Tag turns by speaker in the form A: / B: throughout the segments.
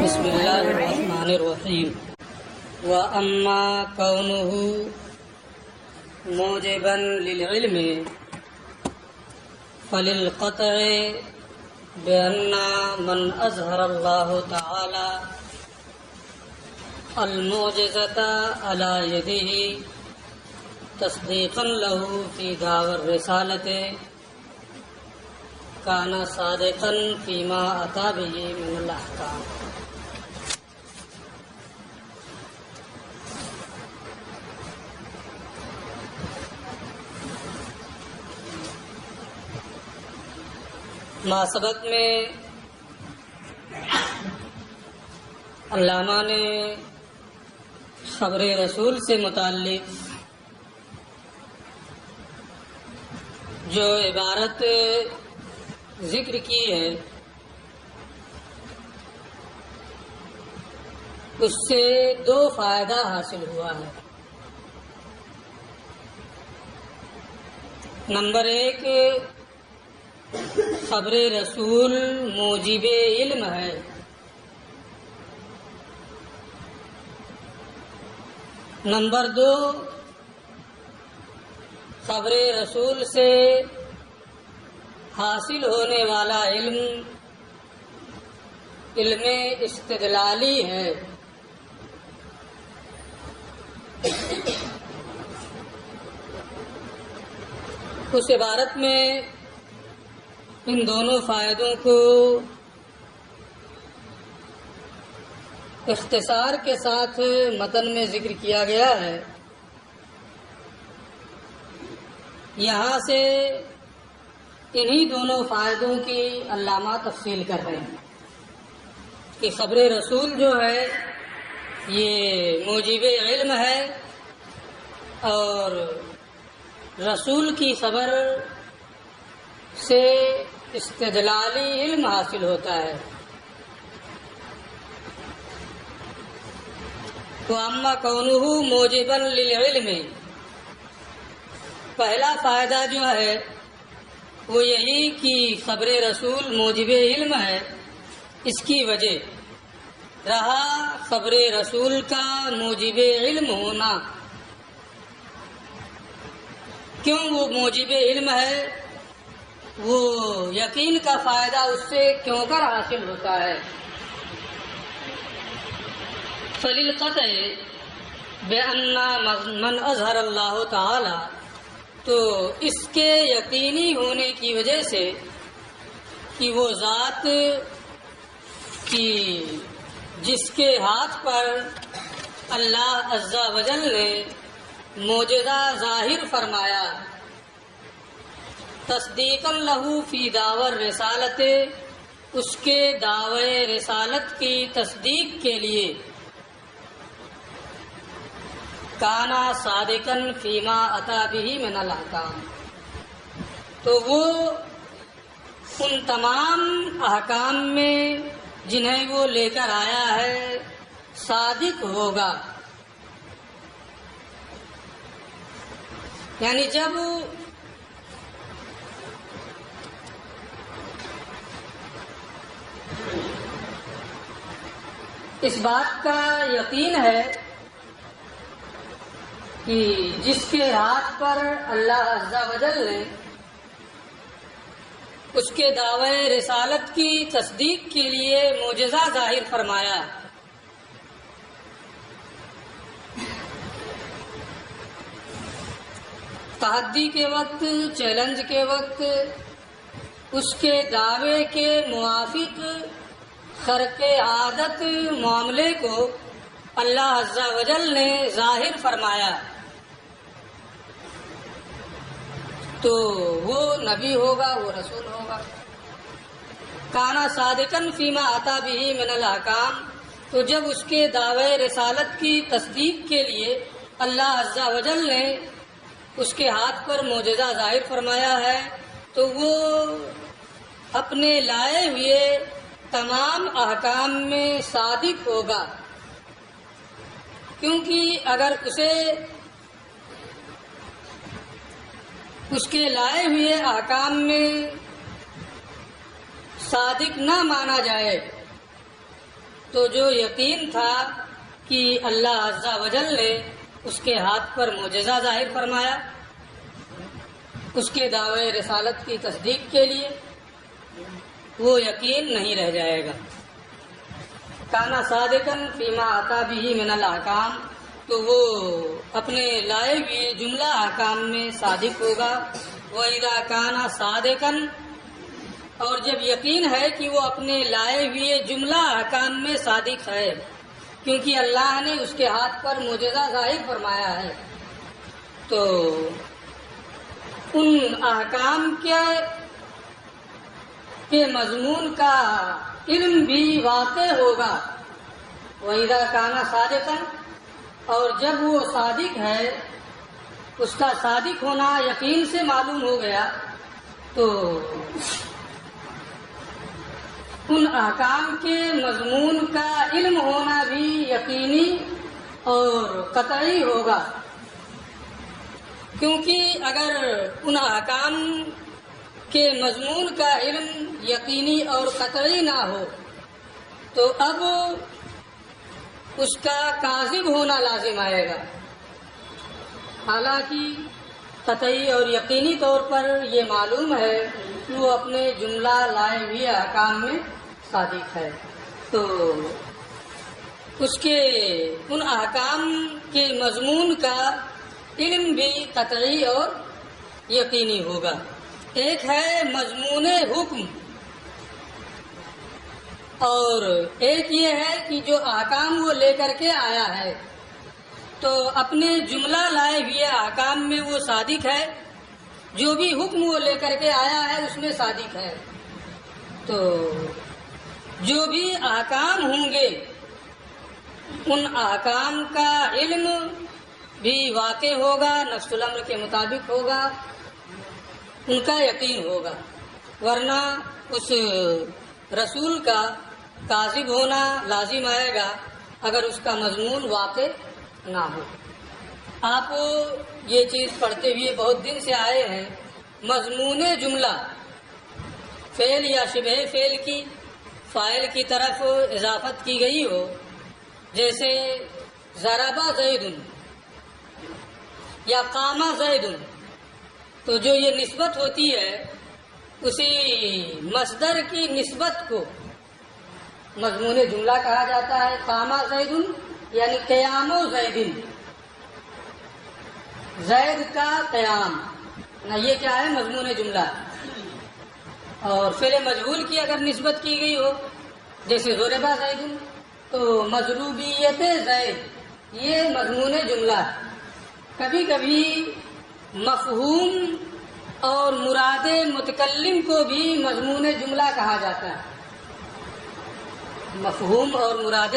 A: بسم اللہ الرحمن الرحیم وَأَمَّا كَوْنُهُ مُوجِبًا لِلْعِلْمِ فَلِلْقَطْعِ بِأَنَّ مَنْ أَظْهَرَ اللَّهُ تَعَالَى الْمُعْجِزَةَ عَلَى يَدِهِ تَصْدِيقًا لَهُ فِي دَعْوَى الرِّسَالَةِ كَانَ صَادِقًا فِيمَا أَتَى بِهِ مِنَ الْأَحْكَامِ۔ ماسبق میں علامہ نے خبر رسول سے متعلق جو عبارت ذکر کی ہے اس سے دو فائدہ حاصل ہوا ہے۔ نمبر ایک، خبر رسول موجب علم ہے۔ نمبر دو، خبر رسول سے حاصل ہونے والا علم علم استدلالی ہے۔ اس عبارت میں ان دونوں فائدوں کو اختصار کے ساتھ متن میں ذکر کیا گیا ہے۔ یہاں سے انہی دونوں فائدوں کی علامہ تفصیل کر رہے ہیں کہ خبر رسول جو ہے یہ موجب علم ہے اور رسول کی خبر سے استدلالی علم حاصل ہوتا ہے۔ وَأَمَّا كَوْنُهُ مُوجِبًا لِلْعِلْمِ، پہلا فائدہ جو ہے وہ یہی کہ خبر رسول موجب علم ہے۔ اس کی وجہ رہا خبر رسول کا موجب علم ہونا۔ کیوں وہ موجب علم ہے؟ وہ یقین کا فائدہ اس سے کیوں کر حاصل ہوتا ہے؟ فَلِلْقَطْعِ بِأَنَّ مَنْ أَظْهَرَ اللَّهُ تَعَالَى، تو اس کے یقینی ہونے کی وجہ سے کہ وہ ذات کی جس کے ہاتھ پر اللہ عز و جل نے معجزہ ظاہر فرمایا، تصدیقاً لہو فی دعوی الرسالت، اس کے دعوی رسالت کی تصدیق کے لیے، کانا صادقاً فیما اتی بہ من الاحکام، تو وہ ان تمام احکام میں جنہیں وہ لے کر آیا ہے صادق ہوگا۔ یعنی جب اس بات کا یقین ہے کہ جس کے ہاتھ پر اللہ عز و جل نے اس کے دعوی رسالت کی تصدیق کے لیے معجزہ ظاہر فرمایا، تحدی کے وقت، چیلنج کے وقت اس کے دعوے کے موافق خرق عادت معاملے کو اللہ عز و جل نے ظاہر فرمایا، تو وہ نبی ہوگا، وہ رسول ہوگا۔ کانا صادقاً فیما اتی بہ من الاحکام، تو جب اس کے دعوی رسالت کی تصدیق کے لیے اللہ عز و جل نے اس کے ہاتھ پر معجزہ ظاہر فرمایا ہے تو وہ اپنے لائے ہوئے تمام احکام میں صادق ہوگا، کیونکہ اگر اسے اس کے لائے ہوئے احکام میں صادق نہ مانا جائے تو جو یقین تھا کہ اللہ عز و جل نے اس کے ہاتھ پر معجزہ ظاہر فرمایا اس کے دعوے رسالت کی تصدیق کے لیے، وہ یقین نہیں رہ جائے گا۔ کانا صادقاً فیما آتا بھی من الاحکام، تو وہ اپنے لائے ہوئے جملہ احکام میں صادق ہوگا۔ وَإِذَا كَانَ صَادِقًا، اور جب یقین ہے کہ وہ اپنے لائے ہوئے جملہ احکام میں صادق ہے، کیونکہ اللہ نے اس کے ہاتھ پر معجزہ ظاہر فرمایا ہے، تو ان احکام کے مضمون کا علم بھی واقع ہوگا۔ وَإِذَا كَانَ صَادِقًا، اور جب وہ صادق ہے، اس کا صادق ہونا یقین سے معلوم ہو گیا، تو ان احکام کے مضمون کا علم ہونا بھی یقینی اور قطعی ہوگا، کیونکہ اگر ان احکام کے مضمون کا علم یقینی اور قطعی نہ ہو تو اب اس کا کاذب ہونا لازم آئے گا۔ حالانکہ قطعی اور یقینی طور پر یہ معلوم ہے کہ وہ اپنے جملہ لائے ہوئے احکام میں صادق ہے، تو اس کے ان احکام کے مضمون کا علم بھی قطعی اور یقینی ہوگا۔ ایک ہے مضمون حکم، اور ایک یہ ہے کہ جو احکام وہ لے کر کے آیا ہے تو اپنے جملہ لائے ہوئے احکام میں وہ صادق ہے، جو بھی حکم وہ لے کر کے آیا ہے اس میں صادق ہے، تو جو بھی احکام ہوں گے ان احکام کا علم بھی واقع ہوگا، نفس الامر کے مطابق ہوگا، ان کا یقین ہوگا، ورنہ اس رسول کا کاذب ہونا لازم آئے گا اگر اس کا مضمون واقع نہ ہو۔ آپ یہ چیز پڑھتے ہوئے بہت دن سے آئے ہیں، مضمون جملہ فعل یا شبہ فعل کی فاعل کی طرف اضافت کی گئی ہو، جیسے ضربہ زید یا قام زید، تو جو یہ نسبت ہوتی ہے اسی مصدر کی نسبت کو مضمون جملہ کہا جاتا ہے۔ قام زید یعنی قیام و زید، زید کا قیام، نہ یہ کیا ہے مضمون جملہ۔ اور فعل مجہول کی اگر نسبت کی گئی ہو جیسے ضربہ زید، تو مضروبیت زید یہ مضمون جملہ۔ کبھی کبھی مفہوم اور مراد متکلم کو بھی مضمون جملہ کہا جاتا ہے۔ مفہوم اور مراد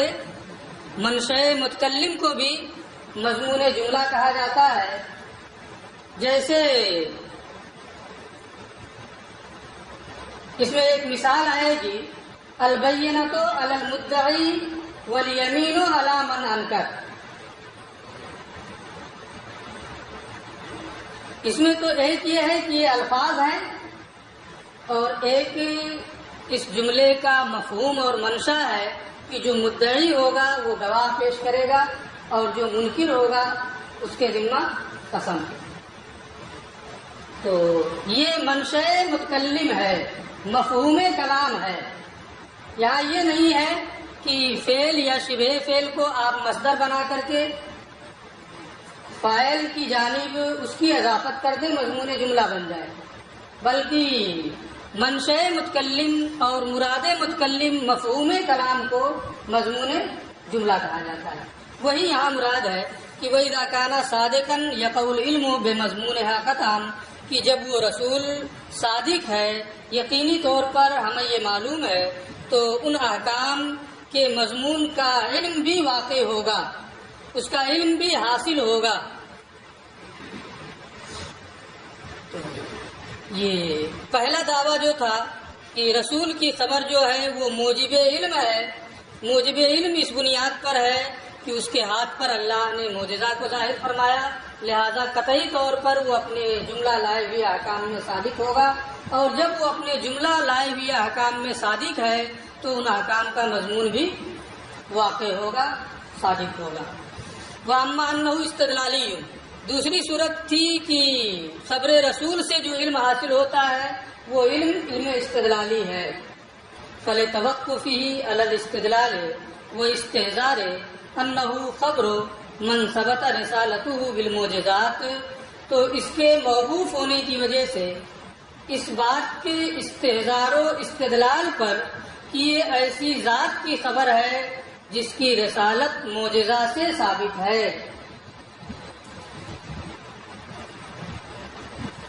A: منشأ متکلم کو بھی مضمون جملہ کہا جاتا ہے، جیسے اس میں ایک مثال آئے گی، البینۃ علی المدعی والیمین علی من انکر۔ اس میں تو ایک یہ ہے کہ یہ الفاظ ہیں، اور ایک اس جملے کا مفہوم اور منشا ہے کہ جو مدعی ہوگا وہ گواہ پیش کرے گا، اور جو منکر ہوگا اس کے ذمہ قسم۔ تو یہ منشأ متکلم ہے، مفہوم کلام ہے۔ یہاں یہ نہیں ہے کہ فعل یا شبہ فعل کو آپ مصدر بنا کر کے فاعل کی جانب اس کی اضافت کر دیں مضمون جملہ بن جائے، بلکہ منشأ متکلم اور مراد متکلم مفہوم کلام کو مضمون جملہ کہا جاتا ہے۔ وہی یہاں مراد ہے کہ وَإِذَا كَانَ صَادِقًا يَقَعُ الْعِلْمُ بِمَضْمُونِهَا قَطْعًا، کہ جب وہ رسول صادق ہے یقینی طور پر ہمیں یہ معلوم ہے، تو ان احکام کے مضمون کا علم بھی واقع ہوگا، اس کا علم بھی حاصل ہوگا۔ یہ پہلا دعویٰ جو تھا کہ رسول کی خبر جو ہے وہ موجب علم ہے، موجب علم اس بنیاد پر ہے کہ اس کے ہاتھ پر اللہ نے معجزہ کو ظاہر فرمایا، لہذا قطعی طور پر وہ اپنے جملہ لائے ہوئے احکام میں صادق ہوگا، اور جب وہ اپنے جملہ لائے ہوئے احکام میں صادق ہے تو ان احکام کا مضمون بھی واقع ہوگا، صادق ہوگا۔ وَأَمَّا أَنَّهُ اسْتِدْلَالِيٌّ، دوسری صورت تھی کہ خبر رسول سے جو علم حاصل ہوتا ہے وہ علم استدلالی ہے۔ فَلِتَوَقُّفِهِ عَلَى الْاِسْتِدْلَالِ وَاِسْتِحْضَارِ أَنَّهُ خَبْرُ مَنْ ثَبَتَ رِسَالَتُهُ بِالْمُعْجِزَاتِ، تو اس کے موقوف ہونے کی وجہ سے اس بات کے استحضار و استدلال پر کہ یہ ایسی ذات کی خبر ہے جس کی رسالت معجزہ سے ثابت ہے،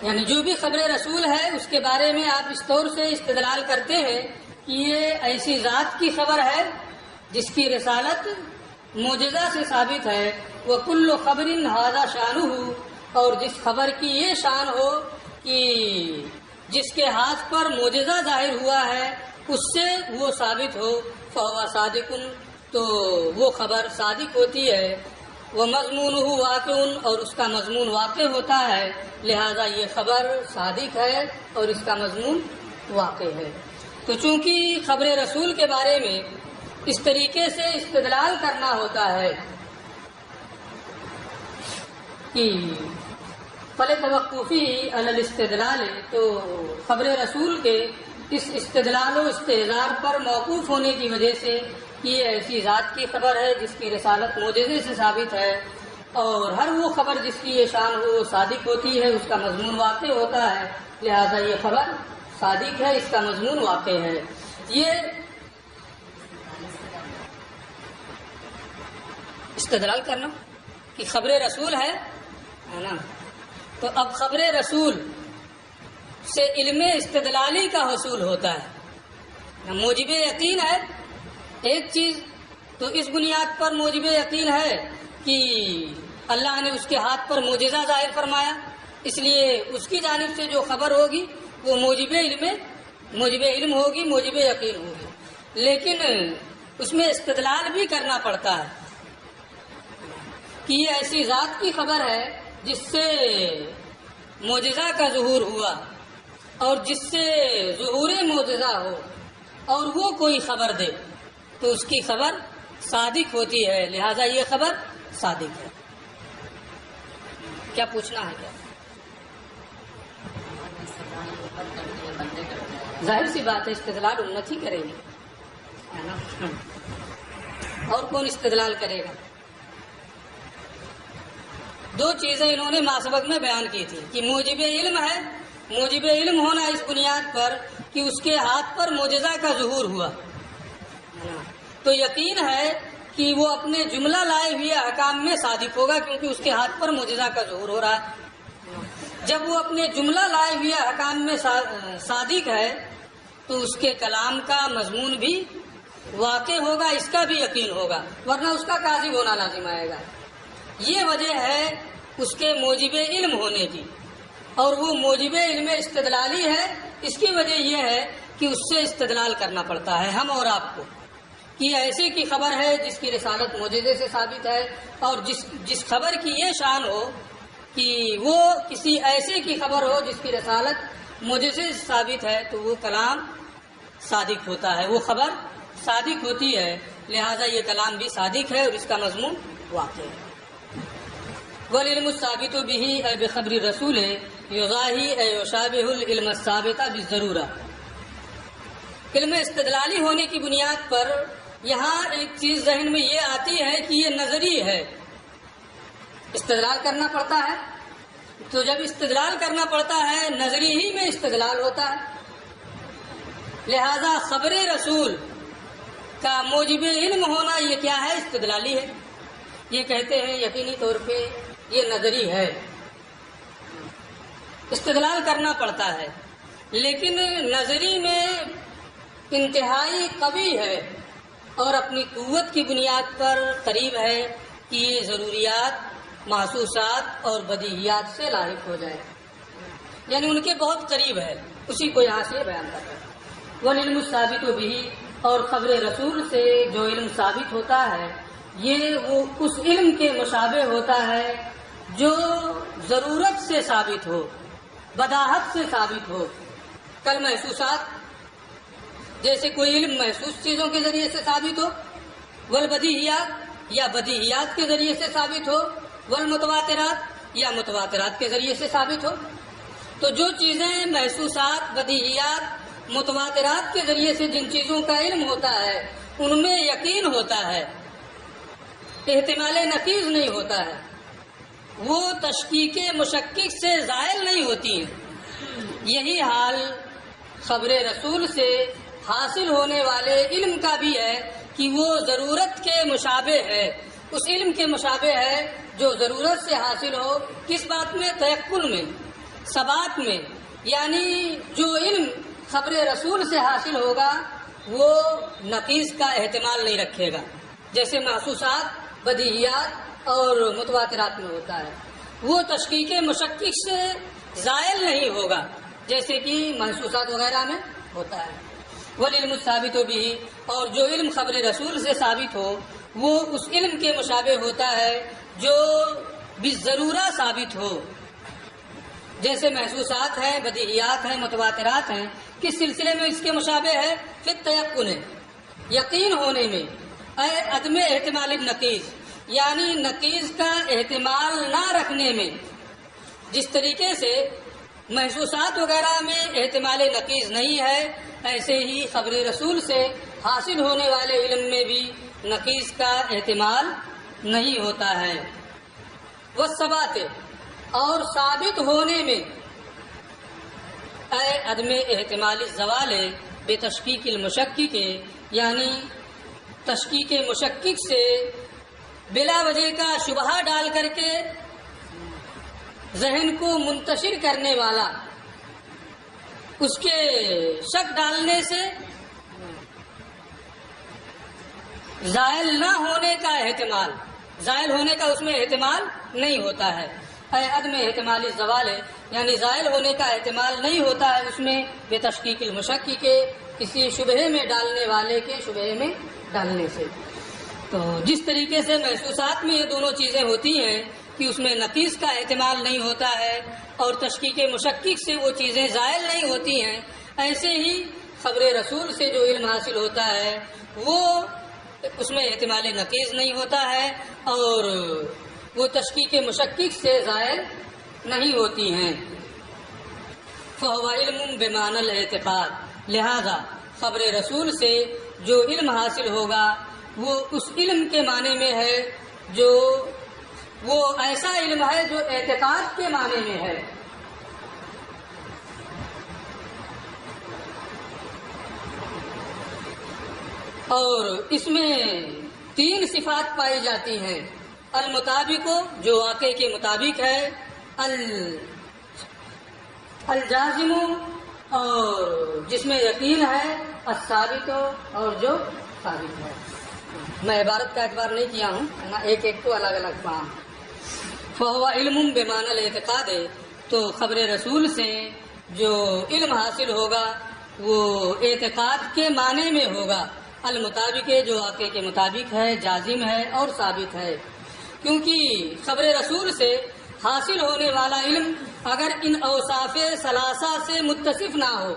A: یعنی جو بھی خبر رسول ہے اس کے بارے میں آپ اس طور سے استدلال کرتے ہیں کہ یہ ایسی ذات کی خبر ہے جس کی رسالت معجزہ سے ثابت ہے۔ وَكُلُّ خَبْرٍ هَذَا شَانُهُ، اور جس خبر کی یہ شان ہو کہ جس کے ہاتھ پر معجزہ ظاہر ہوا ہے اس سے وہ ثابت ہو، فَهُوَ صَادِقٌ، تو وہ خبر صادق ہوتی ہے۔ وَمَضْمُونُهُ وَاقِعٌ، اور اس کا مضمون واقع ہوتا ہے، لہذا یہ خبر صادق ہے اور اس کا مضمون واقع ہے۔ تو چونکہ خبر رسول کے بارے میں اس طریقے سے استدلال کرنا ہوتا ہے کہ فَلِتَوَقُّفِهِ عَلَى الْاِسْتِدْلَالِ، تو خبر رسول کے اس استدلال و استحضار پر موقوف ہونے کی وجہ سے یہ ایسی ذات کی خبر ہے جس کی رسالت معجزے سے ثابت ہے، اور ہر وہ خبر جس کی یہ شان ہو صادق ہوتی ہے، اس کا مضمون واقع ہوتا ہے، لہذا یہ خبر صادق ہے، اس کا مضمون واقع ہے۔ یہ استدلال کرنا کہ خبر رسول ہے نا، تو اب خبر رسول سے علم استدلالی کا حصول ہوتا ہے۔ موجب یقین ہے ایک چیز، تو اس بنیاد پر موجب یقین ہے کہ اللہ نے اس کے ہاتھ پر معجزہ ظاہر فرمایا، اس لیے اس کی جانب سے جو خبر ہوگی وہ موجب علم ہوگی، موجب یقین ہوگی۔ لیکن اس میں استدلال بھی کرنا پڑتا ہے کہ یہ ایسی ذات کی خبر ہے جس سے معجزہ کا ظہور ہوا، اور جس سے ظہور معجزہ ہو اور وہ کوئی خبر دے تو اس کی خبر صادق ہوتی ہے، لہذا یہ خبر صادق ہے۔ کیا پوچھنا ہے؟ کیا ظاہر سی بات ہے، استدلال امت ہی کرے گی، ہے نا، اور کون استدلال کرے گا؟ دو چیزیں انہوں نے ماسبق میں بیان کی تھی کہ موجب علم ہے، موجب علم ہونا اس بنیاد پر کہ اس کے ہاتھ پر معجزہ کا ظہور ہوا، تو یقین ہے کہ وہ اپنے جملہ لائے ہوئے احکام میں صادق ہوگا، کیونکہ اس کے ہاتھ پر معجزہ کا ظہور ہو رہا ہے۔ جب وہ اپنے جملہ لائے ہوئے احکام میں صادق ہے تو اس کے کلام کا مضمون بھی واقع ہوگا، اس کا بھی یقین ہوگا، ورنہ اس کا کاذب ہونا لازم آئے گا۔ یہ وجہ ہے اس کے موجب علم ہونے کی، اور وہ موجب علم استدلالی ہے۔ اس کی وجہ یہ ہے کہ اس سے استدلال کرنا پڑتا ہے ہم اور آپ کو کہ ایسے کی خبر ہے جس کی رسالت معجزے سے ثابت ہے، اور جس خبر کی یہ شان ہو کہ وہ کسی ایسے کی خبر ہو جس کی رسالت معجزے سے ثابت ہے، تو وہ کلام صادق ہوتا ہے، وہ خبر صادق ہوتی ہے، لہذا یہ کلام بھی صادق ہے اور اس کا مضمون واقع ہے۔ والعلم الثابت به اے بخبر رسول یضاہی اے یشابہ العلم الثابت بالضرورہ۔ علم استدلالی ہونے کی بنیاد پر یہاں ایک چیز ذہن میں یہ آتی ہے کہ یہ نظری ہے، استدلال کرنا پڑتا ہے، تو جب استدلال کرنا پڑتا ہے نظری ہی میں استدلال ہوتا ہے، لہذا خبر رسول کا موجب علم ہونا یہ کیا ہے؟ استدلالی ہے۔ یہ کہتے ہیں یقینی طور پہ یہ نظری ہے، استدلال کرنا پڑتا ہے، لیکن نظری میں انتہائی قوی ہے اور اپنی قوت کی بنیاد پر قریب ہے کہ یہ ضروریات، محسوسات اور بدیہیات سے لاحق ہو جائے، یعنی ان کے بہت قریب ہے، اسی کو یہاں سے بیان کر رہا ہے۔ والعلم الثابت به، اور خبر رسول سے جو علم ثابت ہوتا ہے یہ وہ اس علم کے مشابہ ہوتا ہے جو ضرورت سے ثابت ہو، بداہت سے ثابت ہو۔ کل محسوسات، جیسے کوئی علم محسوس چیزوں کے ذریعے سے ثابت ہو، والبدیہیات یا بدیہیات کے ذریعے سے ثابت ہو، والمتواترات یا متواترات کے ذریعے سے ثابت ہو۔ تو جو چیزیں محسوسات، بدیہیات، متواترات کے ذریعے سے جن چیزوں کا علم ہوتا ہے ان میں یقین ہوتا ہے، احتمال نقیض نہیں ہوتا ہے، وہ تشکیک مشکک سے زائل نہیں ہوتی ہیں۔ یہی حال خبر رسول سے حاصل ہونے والے علم کا بھی ہے کہ وہ ضرورت کے مشابہ ہے، اس علم کے مشابہ ہے جو ضرورت سے حاصل ہو۔ کس بات میں؟ تیقن میں، ثبات میں، یعنی جو علم خبر رسول سے حاصل ہوگا وہ نقیض کا احتمال نہیں رکھے گا، جیسے محسوسات، بدیہیات اور متواترات میں ہوتا ہے۔ وہ تشکیک مشکک سے زائل نہیں ہوگا جیسے کہ محسوسات وغیرہ میں ہوتا ہے۔ والعلم الثابت بھی، اور جو علم خبر رسول سے ثابت ہو وہ اس علم کے مشابہ ہوتا ہے جو بالضرورہ ثابت ہو، جیسے محسوسات ہیں، بدیہیات ہیں، متواترات ہیں۔ کس سلسلے میں اس کے مشابہ ہے؟ فی التیقن، یقین ہونے میں، اے عدم احتمال النقیض، یعنی نقیض کا احتمال نہ رکھنے میں۔ جس طریقے سے محسوسات وغیرہ میں احتمال نقیض نہیں ہے، ایسے ہی خبر رسول سے حاصل ہونے والے علم میں بھی نقیض کا احتمال نہیں ہوتا ہے۔ والثبات، اور ثابت ہونے میں، اے عدم احتمال الزوال بے تشکیک المشکک، یعنی تشکیک مشکک سے بلا وجہ کا شبہہ ڈال کر کے ذہن کو منتشر کرنے والا، اس کے شک ڈالنے سے زائل نہ ہونے کا احتمال، زائل ہونے کا اس میں احتمال نہیں ہوتا ہے۔ اے عدم احتمال الزوال، یعنی زائل ہونے کا احتمال نہیں ہوتا ہے اس میں بے تشکیک المشکک کے، کسی شبہے میں ڈالنے والے کے شبہے میں ڈالنے سے۔ تو جس طریقے سے محسوسات میں یہ دونوں چیزیں ہوتی ہیں کہ اس میں نقیض کا احتمال نہیں ہوتا ہے اور تشکیک مشکک سے وہ چیزیں زائل نہیں ہوتی ہیں، ایسے ہی خبر رسول سے جو علم حاصل ہوتا ہے وہ اس میں احتمال نقیض نہیں ہوتا ہے اور وہ تشکیک مشکک سے زائل نہیں ہوتی ہیں۔ فہو علم بمعنی الاعتقاد، لہذا خبر رسول سے جو علم حاصل ہوگا وہ اس علم کے معنی میں ہے جو وہ ایسا علم ہے جو اعتقاد کے معنی میں ہے۔ اور اس میں 3 صفات پائی جاتی ہیں: المطابق، جو واقع کے مطابق ہے، الجازم، اور جس میں یقین ہے، الثابت، اور جو ثابت ہے۔ میں عبارت کا اعتبار نہیں کیا ہوں، ایک ایک کو الگ الگ پڑھا۔ فہو علم بمعنی الاعتقاد، تو خبر رسول سے جو علم حاصل ہوگا وہ اعتقاد کے معنی میں ہوگا، المطابق، جو واقع کے مطابق ہے، جازم ہے اور ثابت ہے۔ کیونکہ خبر رسول سے حاصل ہونے والا علم اگر ان اوصاف ثلاثہ سے متصف نہ ہو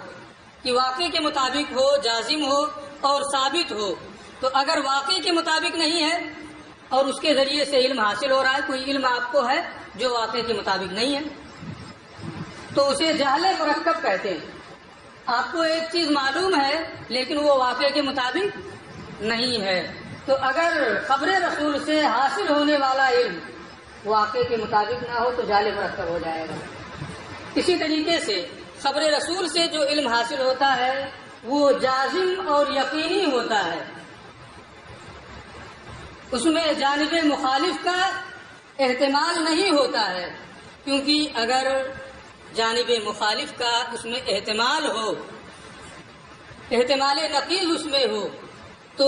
A: کہ واقع کے مطابق ہو، جازم ہو اور ثابت ہو، تو اگر واقع کے مطابق نہیں ہے اور اس کے ذریعے سے علم حاصل ہو رہا ہے، کوئی علم آپ کو ہے جو واقع کے مطابق نہیں ہے، تو اسے جہل مرکب کہتے ہیں۔ آپ کو ایک چیز معلوم ہے لیکن وہ واقع کے مطابق نہیں ہے، تو اگر خبر رسول سے حاصل ہونے والا علم واقع کے مطابق نہ ہو تو جہل مرکب ہو جائے گا۔ اسی طریقے سے خبر رسول سے جو علم حاصل ہوتا ہے وہ جازم اور یقینی ہوتا ہے، اس میں جانب مخالف کا احتمال نہیں ہوتا ہے، کیونکہ اگر جانب مخالف کا اس میں احتمال ہو، احتمال نقیض اس میں ہو، تو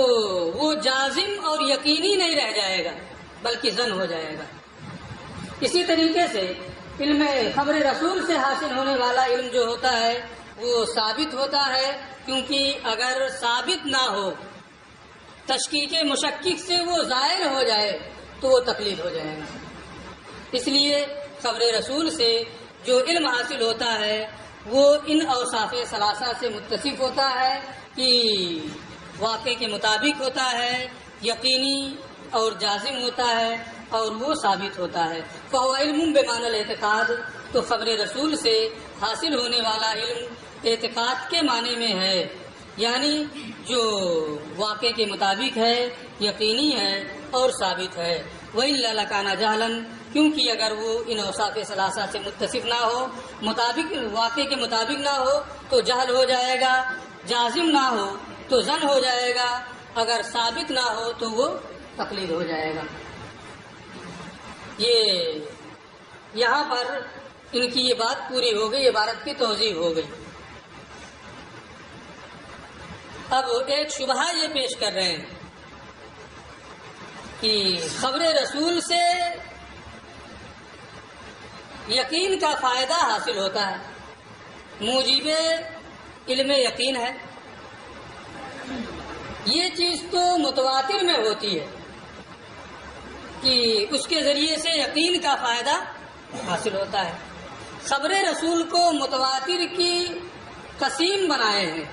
A: وہ جازم اور یقینی نہیں رہ جائے گا بلکہ ظن ہو جائے گا۔ اسی طریقے سے علم خبر رسول سے حاصل ہونے والا علم جو ہوتا ہے وہ ثابت ہوتا ہے، کیونکہ اگر ثابت نہ ہو، تشکیک مشکک سے وہ ظاہر ہو جائے تو وہ تقلید ہو جائے گا۔ اس لیے خبر رسول سے جو علم حاصل ہوتا ہے وہ ان اوصاف ثلاثہ سے متصف ہوتا ہے کہ واقع کے مطابق ہوتا ہے، یقینی اور جازم ہوتا ہے اور وہ ثابت ہوتا ہے۔ فهو علم بمعنى الاعتقاد، تو خبر رسول سے حاصل ہونے والا علم اعتقاد کے معنی میں ہے، یعنی جو واقع کے مطابق ہے، یقینی ہے اور ثابت ہے۔ وَإِلَّا لَكَانَ جَهْلًا، کیونکہ اگر وہ ان اوصاف ثلاثہ سے متصف نہ ہو، مطابق واقع کے مطابق نہ ہو تو جہل ہو جائے گا، جازم نہ ہو تو ظن ہو جائے گا، اگر ثابت نہ ہو تو وہ تقلید ہو جائے گا۔ یہ یہاں پر ان کی یہ بات پوری ہو گئی، عبارت کی توضیح ہو گئی۔ اب ایک شبہہ یہ پیش کر رہے ہیں کہ خبر رسول سے یقین کا فائدہ حاصل ہوتا ہے، موجب علم یقین ہے۔ یہ چیز تو متواتر میں ہوتی ہے کہ اس کے ذریعے سے یقین کا فائدہ حاصل ہوتا ہے۔ خبر رسول کو متواتر کی قسم بنائے ہیں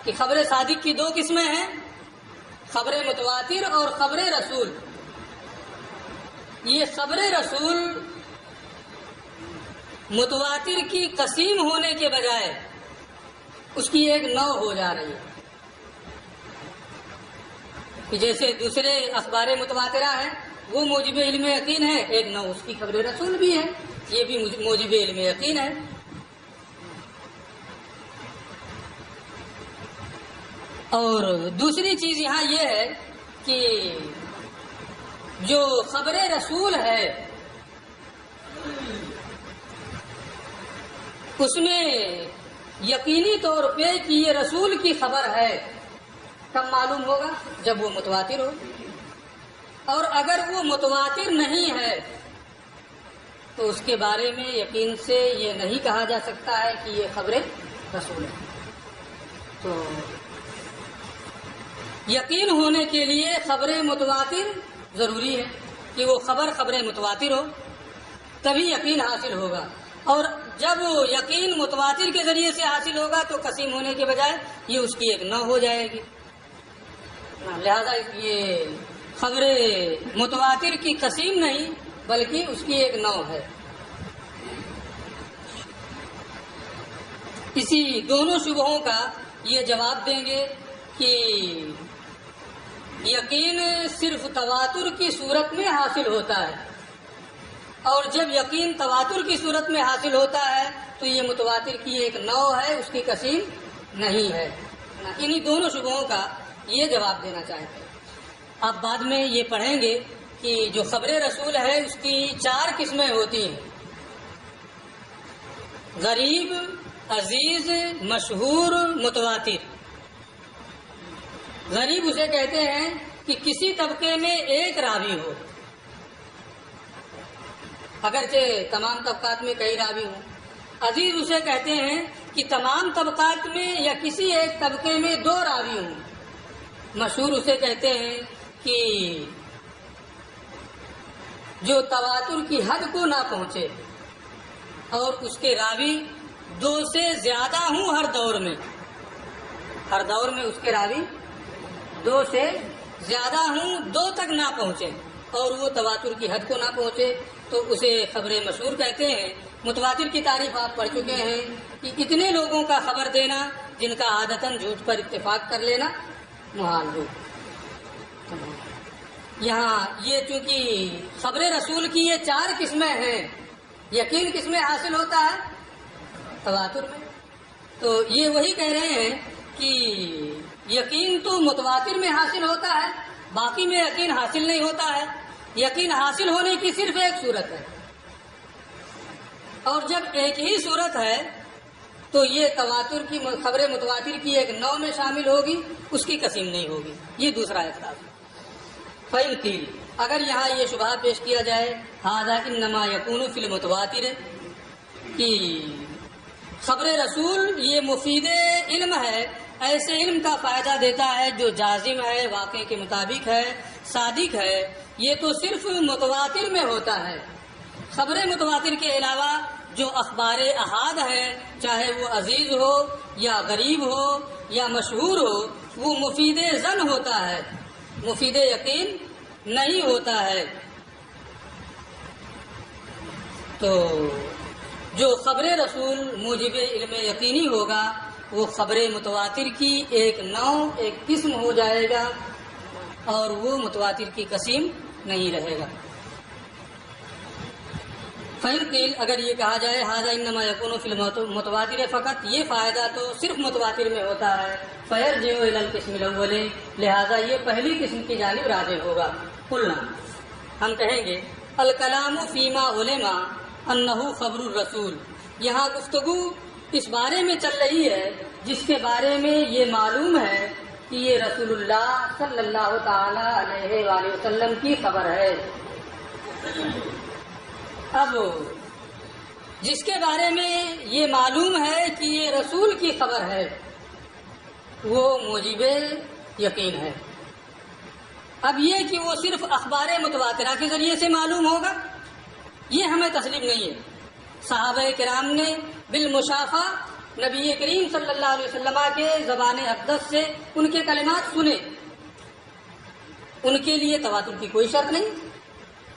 A: کہ خبر صادق کی دو قسمیں ہیں، خبر متواتر اور خبر رسول۔ یہ خبر رسول متواتر کی قسم ہونے کے بجائے اس کی ایک نوع ہو جا رہی ہے، کہ جیسے دوسرے اخبار متواترہ ہیں وہ موجب علم یقین ہے، ایک نوع اس کی خبر رسول بھی ہے، یہ بھی موجب علم یقین ہے۔ اور دوسری چیز یہاں یہ ہے کہ جو خبر رسول ہے اس میں یقینی طور پہ کہ یہ رسول کی خبر ہے کب معلوم ہوگا؟ جب وہ متواتر ہو، اور اگر وہ متواتر نہیں ہے تو اس کے بارے میں یقین سے یہ نہیں کہا جا سکتا ہے کہ یہ خبر رسول ہے۔ تو یقین ہونے کے لیے خبر متواتر ضروری ہے کہ وہ خبر متواتر ہو، تبھی یقین حاصل ہوگا، اور جب وہ یقین متواتر کے ذریعے سے حاصل ہوگا تو قسم ہونے کے بجائے یہ اس کی ایک نوع ہو جائے گی۔ لہذا یہ خبر متواتر کی قسم نہیں بلکہ اس کی ایک نوع ہے۔ اسی دونوں شبہوں کا یہ جواب دیں گے کہ یقین صرف تواتر کی صورت میں حاصل ہوتا ہے، اور جب یقین تواتر کی صورت میں حاصل ہوتا ہے تو یہ متواتر کی ایک نوع ہے، اس کی قسم نہیں ہے۔ انہی دونوں شبہوں کا یہ جواب دینا چاہتے ہیں۔ اب بعد میں یہ پڑھیں گے کہ جو خبر رسول ہے اس کی 4 قسمیں ہوتی ہیں: غریب، عزیز، مشہور، متواتر۔ غریب اسے کہتے ہیں کہ کسی طبقے میں ایک راوی ہو، اگرچہ تمام طبقات میں کئی راوی ہوں۔ عزیز اسے کہتے ہیں کہ تمام طبقات میں یا کسی ایک طبقے میں 2 راوی ہوں۔ مشہور اسے کہتے ہیں کہ جو تواتر کی حد کو نہ پہنچے اور اس کے راوی 2 سے زیادہ ہوں ہر دور میں اس کے راوی 2 سے زیادہ ہوں، 2 تک نہ پہنچے اور وہ تواتر کی حد کو نہ پہنچے تو اسے خبر مشہور کہتے ہیں۔ متواتر کی تعریف آپ پڑھ چکے ہیں کہ اتنے لوگوں کا خبر دینا جن کا عادتاً جھوٹ پر اتفاق کر لینا محال ہو۔ یہاں یہ چونکہ خبر رسول کی یہ 4 قسمیں ہیں، یقین کس میں حاصل ہوتا ہے؟ تواتر میں۔ تو یہ وہی کہہ رہے ہیں کہ یقین تو متواتر میں حاصل ہوتا ہے، باقی میں یقین حاصل نہیں ہوتا ہے۔ یقین حاصل ہونے کی صرف ایک صورت ہے، اور جب ایک ہی صورت ہے تو یہ تواتر کی خبر متواتر کی ایک نوع میں شامل ہوگی، اس کی قسم نہیں ہوگی۔ یہ دوسرا اعتراض۔ فَإِنْ قِيلَ، اگر یہاں یہ شبہ پیش کیا جائے هَذَا إِنَّمَا يَكُونُ فِي الْمُتَوَاتِرِ، کہ خبر رسول یہ مفید علم ہے، ایسے علم کا فائدہ دیتا ہے جو جازم ہے، واقع کے مطابق ہے، صادق ہے، یہ تو صرف متواتر میں ہوتا ہے۔ خبر متواتر کے علاوہ جو اخبار احاد ہے، چاہے وہ عزیز ہو یا غریب ہو یا مشہور ہو، وہ مفید ظن ہوتا ہے، مفید یقین نہیں ہوتا ہے۔ تو جو خبر رسول موجب علم یقینی ہوگا وہ خبر متواتر کی ایک نوع، ایک قسم ہو جائے گا اور وہ متواتر کی قسم نہیں رہے گا۔ فَإِنْ قِيلَ اگر یہ کہا جائے هذا انما يكون في المتواتر فقط، یہ فائدہ تو صرف متواتر میں ہوتا ہے، فَيَرْجِعُ إِلَى الْقِسْمِ الْأَوَّلِ لہذا یہ پہلی قسم کی جانب راجع ہوگا۔ قلنا ہم کہیں گے الکلام فیما علم انہ خبر الرسول، یہاں گفتگو اس بارے میں چل رہی ہے جس کے بارے میں یہ معلوم ہے کہ یہ رسول اللہ صلی اللہ تعالی علیہ وآلہ وسلم کی خبر ہے۔ اب جس کے بارے میں یہ معلوم ہے کہ یہ رسول کی خبر ہے وہ موجب یقین ہے۔ اب یہ کہ وہ صرف اخبار متواترہ کے ذریعے سے معلوم ہوگا یہ ہمیں تسلیم نہیں ہے۔ صحابہ کرام نے بالمشافہ نبی کریم صلی اللہ علیہ وسلم کے زبان اقدس سے ان کے کلمات سنے، ان کے لیے تواتر کی کوئی شرط نہیں۔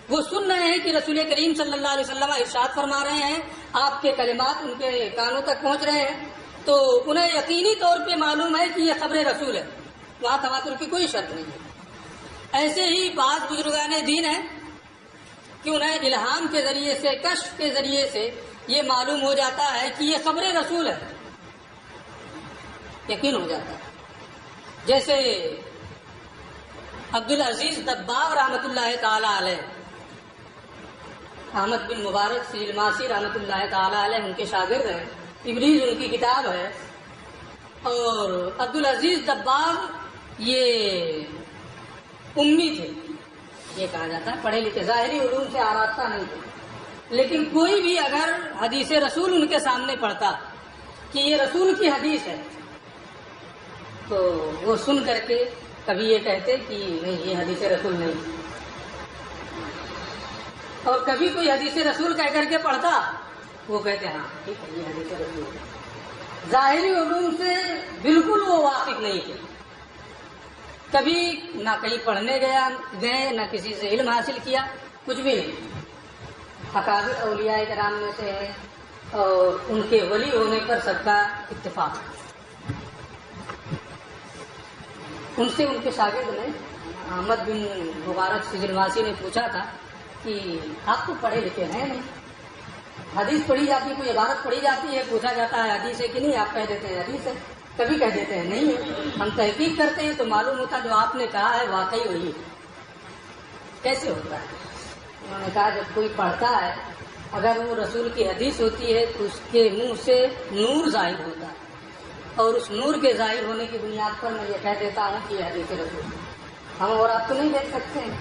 A: وہ سن رہے ہیں کہ رسول کریم صلی اللہ علیہ وسلم ارشاد فرما رہے ہیں، آپ کے کلمات ان کے کانوں تک پہنچ رہے ہیں، تو انہیں یقینی طور پہ معلوم ہے کہ یہ خبر رسول ہے، وہاں تواتر کی کوئی شرط نہیں ہے۔ ایسے ہی بعض بزرگان دین ہیں کہ انہیں الہام کے ذریعے سے، کشف کے ذریعے سے یہ معلوم ہو جاتا ہے کہ یہ خبر رسول ہے، یقین ہو جاتا ہے۔ جیسے عبدالعزیز دباغ رحمۃ اللہ تعالی علیہ، احمد بن مبارک سیلماسی رحمۃ اللہ تعالی علیہ ان کے شاگرد ہیں، ابریز ان کی کتاب ہے، اور عبدالعزیز دباغ یہ امی تھے، یہ کہا جاتا ہے، پڑھے لکھے، ظاہری علوم سے آراستہ نہیں تھے، لیکن کوئی بھی اگر حدیث رسول ان کے سامنے پڑھتا کہ یہ رسول کی حدیث ہے تو وہ سن کر کے کبھی یہ کہتے کہ نہیں یہ حدیث رسول نہیں، اور کبھی کوئی حدیث رسول کہہ کر کے پڑھتا وہ کہتے ہاں ٹھیک ہے یہ حدیث رسول ہے۔ ظاہری علوم سے بالکل وہ واقف نہیں تھے، کبھی نہ کہیں پڑھنے گئے نہ کسی سے علم حاصل کیا، کچھ بھی نہیں۔ اکابر اولیاء کرام میں سے ہے اور ان کے ولی ہونے پر سب کا اتفاق ہے۔ ان سے ان کے شاگرد نے احمد بن مبارک سجلواسی نے پوچھا تھا کہ آپ تو پڑھے لکھے ہیں نہیں، حدیث پڑھی جاتی ہے، کوئی عبارت پڑھی جاتی ہے، پوچھا جاتا ہے حدیث ہے کہ نہیں، آپ کہہ دیتے ہیں حدیث ہے، کبھی کہہ دیتے ہیں نہیں ہے، ہم تحقیق کرتے ہیں تو معلوم ہوتا جو آپ نے کہا ہے واقعی وہی ہے۔ کیسے ہوتا ہے؟ انہوں نے کہا جب کوئی پڑھتا ہے اگر وہ رسول کی حدیث ہوتی ہے تو اس کے منہ سے نور ظاہر ہوتا ہے، اور اس نور کے ظاہر ہونے کی بنیاد پر میں یہ کہہ دیتا ہوں کہ یہ حدیث رسول ہے۔ ہم اور آپ تو نہیں دیکھ سکتے ہیں،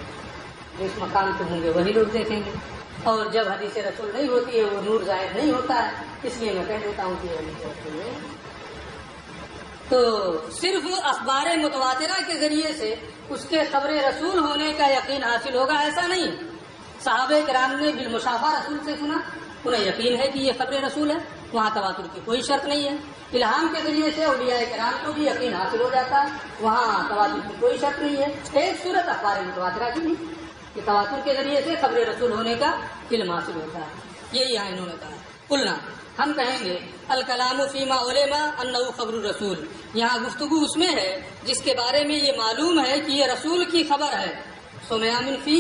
A: جو اس مقام پہ ہوں گے وہی لوگ دیکھیں گے، اور جب حدیث رسول نہیں ہوتی ہے وہ نور ظاہر نہیں ہوتا ہے، اس لیے میں کہہ دیتا ہوں کہ یہ حدیث رسول ہے۔ تو صرف اخبار متواترہ کے ذریعے سے اس کے خبر رسول ہونے کا یقین حاصل ہوگا ایسا نہیں۔ صحابہ کرام نے بالمشافہ رسول سے سنا، انہیں یقین ہے کہ یہ خبر رسول ہے، وہاں تواتر کی کوئی شرط نہیں ہے۔ الہام کے ذریعے سے اولیاء کرام کو بھی یقین حاصل ہو جاتا ہے، وہاں تواتر کی کوئی شرط نہیں ہے۔ ایک صورت اخبار متواترہ کی نہیں کہ تواتر کے ذریعے سے خبر رسول ہونے کا علم حاصل ہوتا ہے، یہی یہاں انہوں نے کہا۔ قلنا ہم کہیں گے الکلام فیما علم انہ خبر الرسول، یہاں گفتگو اس میں ہے جس کے بارے میں یہ معلوم ہے کہ یہ رسول کی خبر ہے، سمع من فی،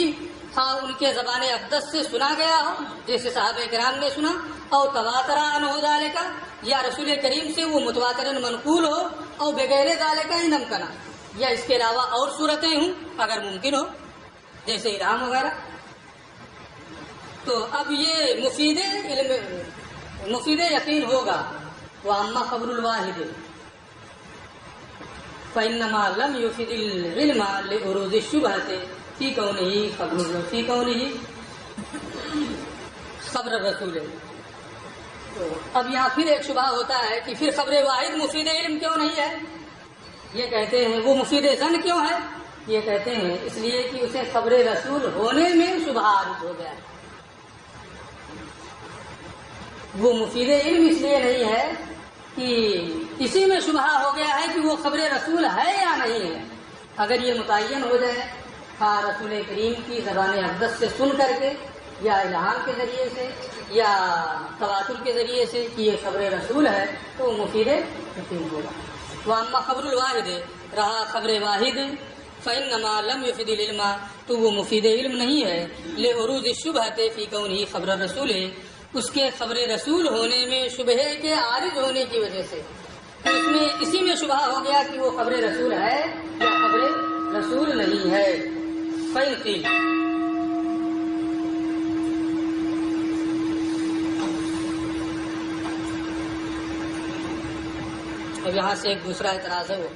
A: ہاں ان کے زبان اقدس سے سنا گیا ہو جیسے صحابہ کرام نے سنا، اور تواتر عنہ ذالک، یا رسول کریم سے وہ متواتر منقول ہو، اور بغیر ذالک ان امکنا، یا اس کے علاوہ اور صورتیں ہوں اگر ممکن ہو جیسے الہام وغیرہ۔ تو اب یہ مفید یقین ہوگا، واما خبر الواحد فانما لم يفد العلم لعروض الشبهة فی کونہ خبر الرسول۔ تو اب یہاں پھر ایک شبہ ہوتا ہے کہ پھر خبر واحد مفید علم کیوں نہیں ہے؟ یہ کہتے ہیں وہ مفید ظن کیوں ہے؟ یہ کہتے ہیں اس لیے کہ اسے خبر رسول ہونے میں شبہ عارض ہو گیا ہے۔ وہ مفید علم اس لیے نہیں ہے کہ اسی میں شبہ ہو گیا ہے کہ وہ خبر رسول ہے یا نہیں ہے، اگر یہ متعین ہو جائے خواہ رسول کریم کی زبان اقدس سے سن کر کے یا الہام کے ذریعے سے یا تواتر کے ذریعے سے کہ یہ خبر رسول ہے تو وہ مفید ہوگا. واما خبر الواحد رہا خبر واحد فإنما لم يفد العلم تو وہ مفید علم نہیں ہے. لعروض الشبہۃ فی کونہ خبر رسول اس کے خبر رسول ہونے میں شبہ کے عارض ہونے کی وجہ سے اسی میں شبہ ہو گیا کہ وہ خبر رسول ہے یا خبر رسول نہیں ہے. فإن قیل اب یہاں سے ایک دوسرا اعتراض ہے وہ